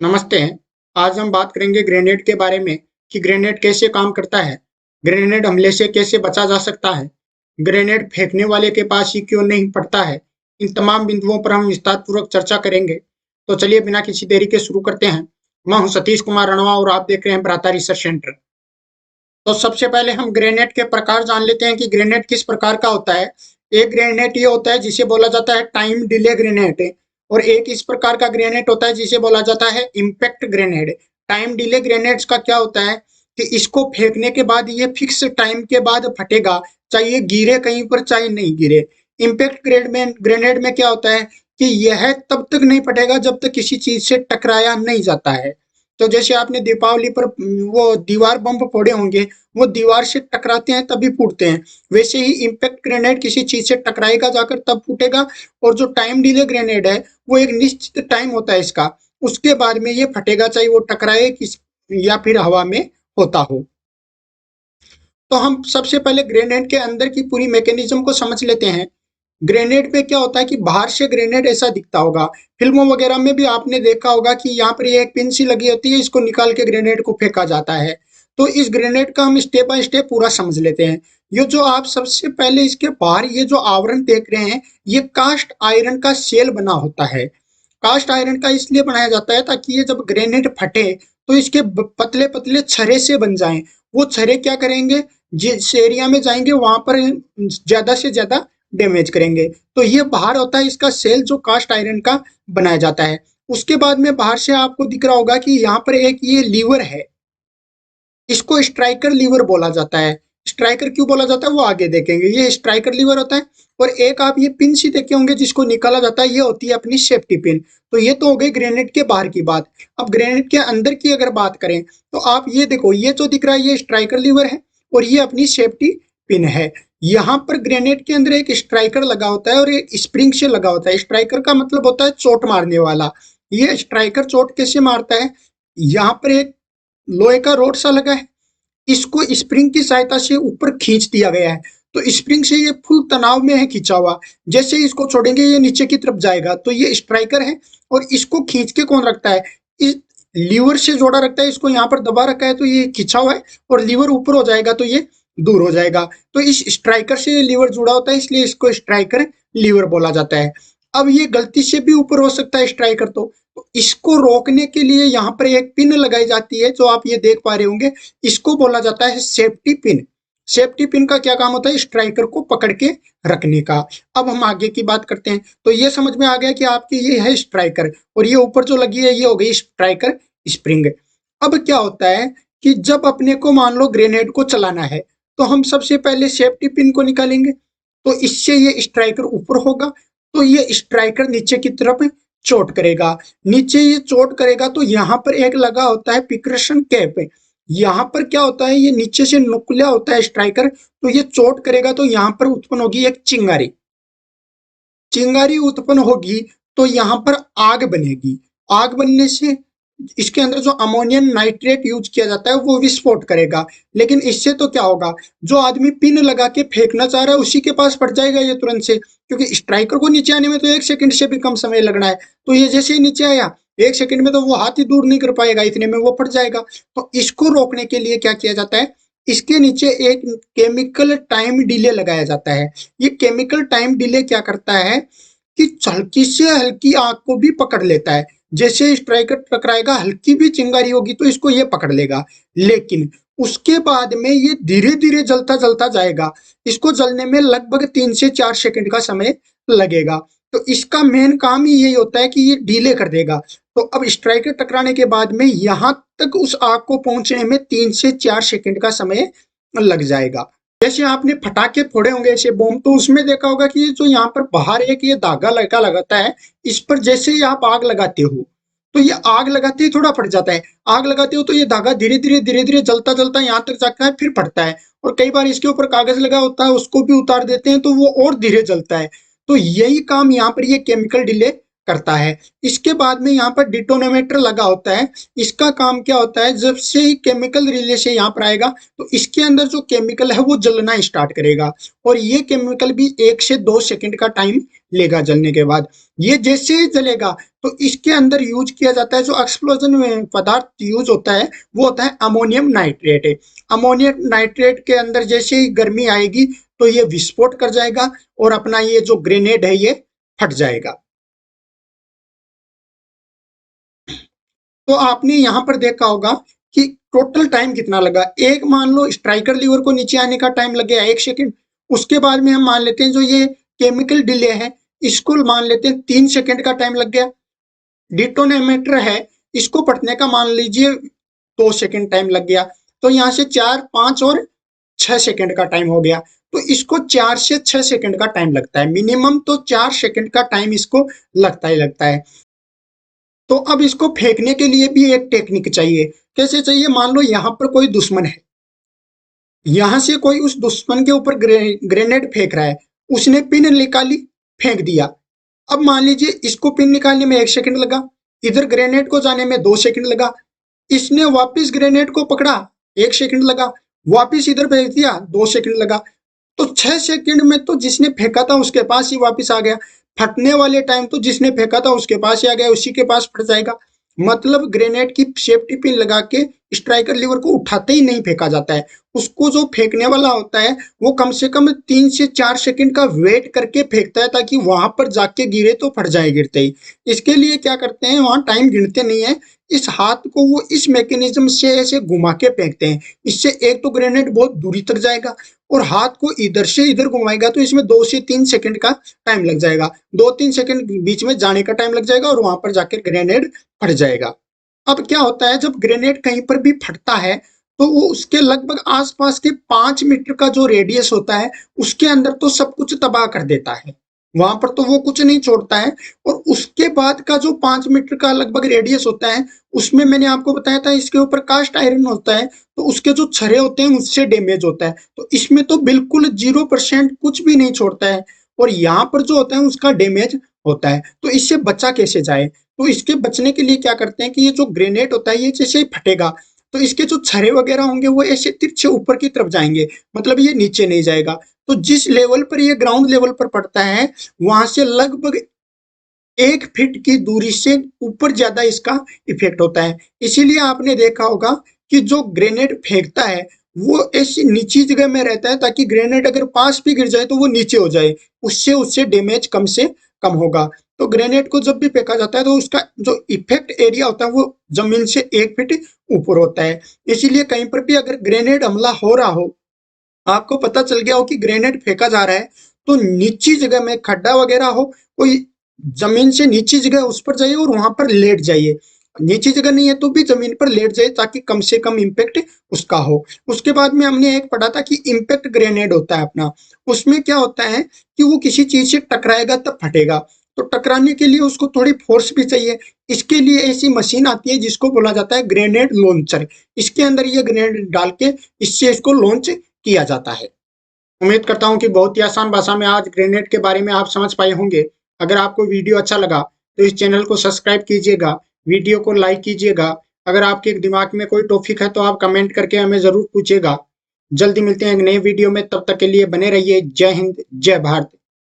नमस्ते। आज हम बात करेंगे ग्रेनेड के बारे में कि ग्रेनेड कैसे काम करता है, ग्रेनेड हमले से कैसे बचा जा सकता है, ग्रेनेड फेंकने वाले के पास ही क्यों नहीं पड़ता है। इन तमाम बिंदुओं पर हम विस्तारपूर्वक चर्चा करेंगे। तो चलिए बिना किसी देरी के शुरू करते हैं। मैं हूं सतीश कुमार रणवा और आप देख रहे हैं भ्राता रिसर्च सेंटर। तो सबसे पहले हम ग्रेनेड के प्रकार जान लेते हैं कि ग्रेनेड किस प्रकार का होता है। एक ग्रेनेड ये होता है जिसे बोला जाता है टाइम डिले ग्रेनेड, और एक इस प्रकार का ग्रेनेड होता है जिसे बोला जाता है impact grenade. Time delay grenades का क्या होता है कि इसको फेंकने के बाद ये फिक्स टाइम के बाद फटेगा, चाहे ये गिरे कहीं पर चाहे नहीं गिरे। इम्पैक्ट ग्रेनेड में क्या होता है कि यह तब तक नहीं फटेगा जब तक किसी चीज से टकराया नहीं जाता है। तो जैसे आपने दीपावली पर वो दीवार बम फोड़े होंगे, वो दीवार से टकराते हैं तभी फूटते हैं। वैसे ही इम्पैक्ट ग्रेनेड किसी चीज से टकराएगा जाकर तब फूटेगा। और जो टाइम डिले ग्रेनेड है वो एक निश्चित टाइम होता है इसका, उसके बाद में ये फटेगा, चाहे वो टकराए किस या फिर हवा में होता हो। तो हम सबसे पहले ग्रेनेड के अंदर की पूरी मैकेनिज्म को समझ लेते हैं। ग्रेनेड में क्या होता है कि बाहर से ग्रेनेड ऐसा दिखता होगा, फिल्मों वगैरह में भी आपने देखा होगा कि यहाँ पर ये एक पिन सी लगी होती है, इसको निकाल के ग्रेनेड को फेंका जाता है। तो इस ग्रेनेड का हम स्टेप बाय स्टेप पूरा समझ लेते हैं। ये जो आप सबसे पहले इसके बाहर ये जो आवरण देख रहे हैं, ये कास्ट आयरन का सेल बना होता है। कास्ट आयरन का इसलिए बनाया जाता है ताकि ये जब ग्रेनेड फटे तो इसके पतले पतले छर्रे से बन जाएं। वो छर्रे क्या करेंगे, जिस एरिया में जाएंगे वहां पर ज्यादा से ज्यादा डैमेज करेंगे। तो ये बाहर होता है इसका सेल जो कास्ट आयरन का बनाया जाता है। उसके बाद में बाहर से आपको दिख रहा होगा कि यहाँ पर एक ये लीवर है, इसको स्ट्राइकर लीवर बोला जाता है। स्ट्राइकर क्यों बोला जाता है वो आगे देखेंगे। ये स्ट्राइकर लीवर होता है। और एक आप ये पिन सी देखे होंगे जिसको निकाला जाता है, ये होती है अपनी सेफ्टी पिन। तो ये तो हो गई ग्रेनेड के बाहर की बात। अब ग्रेनेड के अंदर की अगर बात करें तो आप ये देखो, ये जो दिख रहा है ये स्ट्राइकर लीवर है और ये अपनी सेफ्टी पिन है। यहाँ पर ग्रेनेड के अंदर एक स्ट्राइकर लगा होता है और एक स्प्रिंग से लगा होता है। स्ट्राइकर का मतलब होता है चोट मारने वाला। ये स्ट्राइकर चोट कैसे मारता है, यहाँ पर एक लोहे का रोड सा लगा है, इसको स्प्रिंग की सहायता से ऊपर खींच दिया गया है। तो स्प्रिंग से ये फुल तनाव में है खींचा हुआ, जैसे ही इसको छोड़ेंगे ये नीचे की तरफ जाएगा। तो ये स्ट्राइकर है। और इसको खींच के कौन रखता है, इस लीवर से जोड़ा रखता है। इसको यहाँ पर दबा रखा है तो ये खींचा हुआ है, और लीवर ऊपर हो जाएगा तो ये दूर हो जाएगा। तो इस स्ट्राइकर से ये लीवर जुड़ा होता है, इसलिए इसको स्ट्राइकर लीवर बोला जाता है। अब ये गलती से भी ऊपर हो सकता है स्ट्राइकर, तो इसको रोकने के लिए यहाँ पर एक पिन लगाई जाती है जो आप ये देख पा रहे होंगे, इसको बोला जाता है सेफ्टी पिन। सेफ्टी पिन का क्या काम होता है, स्ट्राइकर को पकड़ के रखने का। अब हम आगे की बात करते हैं। तो ये समझ में आ गया कि आपकी ये है स्ट्राइकर, और ये ऊपर जो लगी है ये हो गई स्ट्राइकर स्प्रिंग। अब क्या होता है कि जब अपने को मान लो ग्रेनेड को चलाना है, तो हम सबसे पहले सेफ्टी पिन को निकालेंगे। तो इससे ये स्ट्राइकर ऊपर होगा, तो ये स्ट्राइकर नीचे की तरफ चोट करेगा। नीचे ये चोट करेगा तो यहाँ पर एक लगा होता है पिक्रशन कैप। यहाँ पर क्या होता है, ये नीचे से नुकीला होता है स्ट्राइकर, तो ये चोट करेगा तो यहाँ पर उत्पन्न होगी एक चिंगारी। चिंगारी उत्पन्न होगी तो यहाँ पर आग बनेगी। आग बनने से इसके अंदर जो अमोनियम नाइट्रेट यूज किया जाता है वो विस्फोट करेगा। लेकिन इससे तो क्या होगा, जो आदमी पिन लगा के फेंकना चाह रहा है उसी के पास फट जाएगा ये तुरंत से, क्योंकि स्ट्राइकर को नीचे आने में तो 1 सेकंड से भी कम समय लगना है। तो ये जैसे ही नीचे आया 1 सेकंड में तो वो हाथ ही दूर नहीं कर पाएगा, इतने में वो फट जाएगा। तो इसको रोकने के लिए क्या किया जाता है, इसके नीचे एक केमिकल टाइम डिले लगाया जाता है। ये केमिकल टाइम डिले क्या करता है कि हल्की से हल्की आग को भी पकड़ लेता है। जैसे स्ट्राइकर टकराएगा हल्की भी चिंगारी होगी तो इसको ये पकड़ लेगा, लेकिन उसके बाद में ये धीरे धीरे जलता जलता जाएगा। इसको जलने में लगभग 3 से 4 सेकंड का समय लगेगा। तो इसका मेन काम ही यही होता है कि ये डीले कर देगा। तो अब स्ट्राइकर टकराने के बाद में यहां तक उस आग को पहुंचने में 3 से 4 सेकंड का समय लग जाएगा। जैसे आपने फटाके फोड़े होंगे ऐसे बम, तो उसमें देखा होगा कि जो यहाँ पर बाहर एक ये धागा लगा लगाता है, इस पर जैसे ही आप आग लगाते हो तो ये आग लगाते ही थोड़ा फट जाता है। आग लगाते हो तो ये धागा धीरे धीरे जलता जलता यहाँ तक जाता है, फिर फटता है। और कई बार इसके ऊपर कागज लगा होता है उसको भी उतार देते हैं तो वो और धीरे जलता है। तो यही काम यहाँ पर ये केमिकल डिले करता है। इसके बाद में यहाँ पर डिटोनेटर लगा होता है। इसका काम क्या होता है, जब से ही केमिकल रिले से यहाँ पर आएगा तो इसके अंदर जो केमिकल है वो जलना स्टार्ट करेगा, और ये केमिकल भी 1 से 2 सेकंड का टाइम लेगा जलने के बाद। ये जैसे ही जलेगा तो इसके अंदर यूज किया जाता है, जो एक्सप्लोजन में पदार्थ यूज होता है वो होता है अमोनियम नाइट्रेट। अमोनियम नाइट्रेट के अंदर जैसे ही गर्मी आएगी तो ये विस्फोट कर जाएगा और अपना ये जो ग्रेनेड है ये फट जाएगा। तो आपने यहाँ पर देखा होगा कि टोटल टाइम कितना लगा। एक मान लो स्ट्राइकर लीवर को नीचे आने का टाइम लग गया 1 सेकंड, उसके बाद में हम मान लेते हैं जो ये केमिकल डिले है इसको मान लेते हैं 3 सेकंड का टाइम लग गया। डिटोनेमेटर है इसको फटने का मान लीजिए 2 सेकंड टाइम लग गया। तो यहाँ से 4, 5 और 6 सेकंड का टाइम हो गया। तो इसको 4 से 6 सेकंड का टाइम लगता है, मिनिमम तो 4 सेकंड का टाइम इसको लगता ही लगता है। तो अब इसको फेंकने के लिए भी एक टेक्निक चाहिए। कैसे चाहिए? मान लो यहाँ पर कोई दुश्मन है, यहाँ से कोई उस दुश्मन के ऊपर ग्रेनेड फेंक रहा है, उसने पिन निकाली, फेंक दिया। अब मान लीजिए इसको पिन निकालने में 1 सेकंड लगा, इधर ग्रेनेड को जाने में 2 सेकंड लगा, इसने वापिस ग्रेनेड को पकड़ा, 1 सेकंड लगा, वापिस इधर भेज दिया, 2 सेकंड लगा। तो 6 सेकंड में तो जिसने फेंका था उसके पास ही वापिस आ गया। फटने वाले टाइम तो जिसने फेंका था उसके पास ही आ गया, उसी के पास फट जाएगा। मतलब ग्रेनेड की सेफ्टी पिन लगा के स्ट्राइकर लीवर को उठाते ही नहीं फेंका जाता है। उसको जो फेंकने वाला होता है वो कम से कम 3 से 4 सेकंड का वेट करके फेंकता है ताकि वहां पर जाके गिरे तो फट जाए गिरते ही। इसके लिए क्या करते हैं, वहां टाइम गिनते नहीं है, इस हाथ को वो इस मैकेनिज्म से ऐसे घुमा के फेंकते हैं। इससे एक तो ग्रेनेड बहुत दूरी तक जाएगा और हाथ को इधर से इधर घुमाएगा तो इसमें 2 से 3 सेकंड का टाइम लग जाएगा। 2-3 सेकंड बीच में जाने का टाइम लग जाएगा और वहां पर जाकर ग्रेनेड फट जाएगा। अब क्या होता है, जब ग्रेनेड कहीं पर भी फटता है तो वो उसके लगभग आसपास के 5 मीटर का जो रेडियस होता है उसके अंदर तो सब कुछ तबाह कर देता है, वहां पर तो वो कुछ नहीं छोड़ता है। और उसके बाद का जो 5 मीटर का लगभग रेडियस होता है उसमें मैंने आपको बताया था इसके ऊपर कास्ट आयरन होता है, तो उसके जो छर्रे होते हैं उससे डैमेज होता है। तो इसमें तो बिल्कुल 0% कुछ भी नहीं छोड़ता है और यहाँ पर जो होता है उसका डैमेज होता है। तो इससे बचा कैसे जाए? तो इसके बचने के लिए क्या करते हैं कि ये जो ग्रेनेड होता है ये जैसे ही फटेगा तो इसके जो छर्रे वगैरह होंगे वो ऐसे तिरछे ऊपर की तरफ जाएंगे, मतलब ये नीचे नहीं जाएगा। तो जिस लेवल पर ये ग्राउंड लेवल पर पड़ता है वहां से लगभग 1 फीट की दूरी से ऊपर ज्यादा इसका इफेक्ट होता है। इसीलिए आपने देखा होगा कि जो ग्रेनेड फेंकता है वो ऐसी नीची जगह में रहता है ताकि ग्रेनेड अगर पास भी गिर जाए तो वो नीचे हो जाए, उससे उससे डैमेज कम से कम होगा। तो ग्रेनेड को जब भी फेंका जाता है तो उसका जो इफेक्ट एरिया होता है वो जमीन से 1 फीट ऊपर होता है। इसीलिए कहीं पर भी अगर ग्रेनेड हमला हो रहा हो, आपको पता चल गया हो कि ग्रेनेड फेंका जा रहा है, तो नीची जगह में खड्डा वगैरह हो, कोई जमीन से नीची जगह उस पर जाइए और वहां पर लेट जाइए। नीची जगह नहीं है तो भी जमीन पर लेट जाए ताकि कम से कम इम्पैक्ट उसका हो। उसके बाद में हमने एक पढ़ा था कि इम्पैक्ट ग्रेनेड होता है अपना, उसमें क्या होता है कि वो किसी चीज से टकराएगा तब फटेगा। तो टकराने के लिए उसको थोड़ी फोर्स भी चाहिए। इसके लिए ऐसी मशीन आती है जिसको बोला जाता है ग्रेनेड लॉन्चर। इसके अंदर ये ग्रेनेड डाल के इससे इसको लॉन्च किया जाता है। उम्मीद करता हूँ कि बहुत ही आसान भाषा में आज ग्रेनेड के बारे में आप समझ पाए होंगे। अगर आपको वीडियो अच्छा लगा तो इस चैनल को सब्सक्राइब कीजिएगा, वीडियो को लाइक कीजिएगा। अगर आपके दिमाग में कोई टॉपिक है तो आप कमेंट करके हमें ज़रूर पूछिएगा। जल्दी मिलते हैं एक नए वीडियो में, तब तक के लिए बने रहिए। जय हिंद, जय भारत।